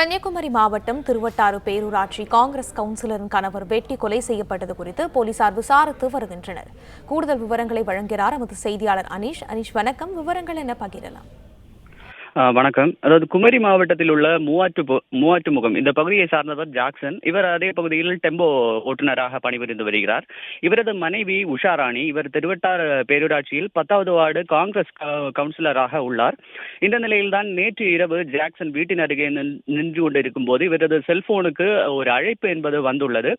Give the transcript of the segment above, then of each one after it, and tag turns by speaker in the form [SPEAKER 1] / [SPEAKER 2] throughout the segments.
[SPEAKER 1] கன்னியாகுமரி மாவட்டம் திருவட்டாறு பேரூராட்சி காங்கிரஸ் கவுன்சிலரின் கணவர் வெட்டி கொலை செய்யப்பட்டது குறித்து போலீசார் விசாரித்து வருகின்றனர். கூடுதல் விவரங்களை வழங்குகிறார் எமது செய்தியாளர் அனீஷ். வணக்கம். விவரங்கள் என்ன பகிரலாம்?
[SPEAKER 2] வணக்கம். அதாவது குமரி மாவட்டத்தில் உள்ள மூவாற்றுமுகம் இந்த பகுதியை சார்ந்தவர் ஜாக்சன். இவர் அதே பகுதியில் டெம்போ ஓட்டுநராக பணிபுரிந்து வருகிறார். இவரது மனைவி உஷாராணி. இவர் திருவட்டார் பேரூராட்சியில் 10வது வார்டு காங்கிரஸ் கவுன்சிலராக உள்ளார். இந்த நிலையில்தான் நேற்று இரவு ஜாக்சன் வீட்டின் அருகே நின்று கொண்டிருக்கும் போது இவரது செல்போனுக்கு ஒரு அழைப்பு என்பது வந்துள்ளது.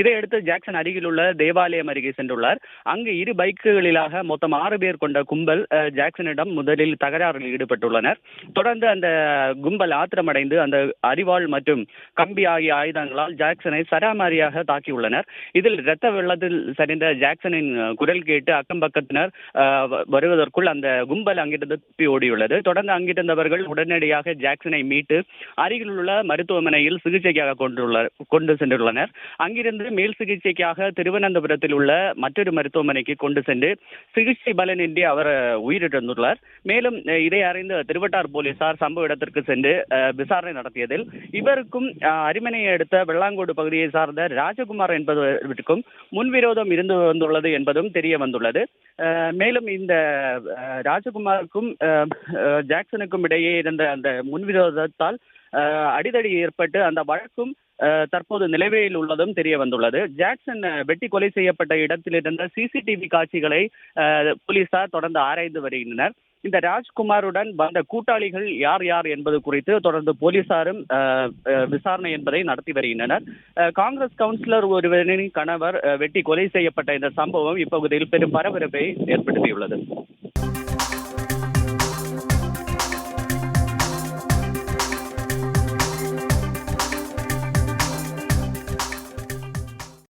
[SPEAKER 2] இதையடுத்து ஜாக்சன் அருகில் உள்ள தேவாலயம் அருகே சென்றுள்ளார். அங்கு இரு பைக்குகளிலாக மொத்தம் 6 பேர் கொண்ட கும்பல் ஜாக்சனிடம் முதலில் தகராறில் ஈடுபட்டுள்ளனர். தொடர்ந்து அந்த கும்பல் ஆத்திரமடைந்து அந்த அரிவாள் மற்றும் கம்பி ஆகிய ஆயுதங்களால் ஜாக்சனை சராமாரியாக தாக்கியுள்ளனர். இதில் இரத்த வெள்ளத்தில் சரிந்த ஜாக்சனின் குரல் கேட்டு அக்கம் பக்கத்தினர் வருவதற்குள் அந்த கும்பல் அங்கிருந்து தப்பி ஓடியுள்ளது. தொடர்ந்து அங்கிருந்தவர்கள் உடனடியாக ஜாக்சனை மீட்டு அருகில் உள்ள மருத்துவமனையில் சிகிச்சைக்காக கொண்டு சென்றுள்ளனர். அங்கிருந்து மேல் சிகிச்சைக்காக திருவனந்தபுரத்தில் உள்ள மற்றொரு மருத்துவமனைக்கு கொண்டு சென்று சிகிச்சை பலனின்றி அவர் உயிரிழந்துள்ளார். மேலும் இதை அறிந்த திருவட்டார் போலீசார் சம்பவ இடத்திற்கு சென்று விசாரணை நடத்தியதில் இவருக்கும் அரிமனையை அடுத்த வெள்ளாங்கோடு பகுதியை சார்ந்த ராஜகுமார் என்பதற்கும் முன்விரோதம் இருந்து வந்துள்ளது என்பதும் தெரிய வந்துள்ளது. மேலும் இந்த ராஜகுமாருக்கும் ஜாக்சனுக்கும் இடையே இருந்த அந்த முன்விரோதத்தால் அடிதடி ஏற்பட்டு அந்த வழக்கும் தற்போது நிலுவையில் உள்ளதும் தெரிய வந்துள்ளது. ஜாக்சன் வெட்டி கொலை செய்யப்பட்ட இடத்தில் இருந்த சிசிடிவி காட்சிகளை போலீசார் தொடர்ந்து ஆராய்ந்து வருகின்றனர். இந்த ராஜ்குமாருடன் வந்த கூட்டாளிகள் யார் யார் என்பது குறித்து தொடர்ந்து போலீசாரும் விசாரணை என்பதை நடத்தி வருகின்றனர். காங்கிரஸ் கவுன்சிலர் ஒருவரின் கணவர் வெட்டி கொலை செய்யப்பட்ட இந்த சம்பவம் இப்பகுதியில் பெரும் பரபரப்பை ஏற்படுத்தியுள்ளது.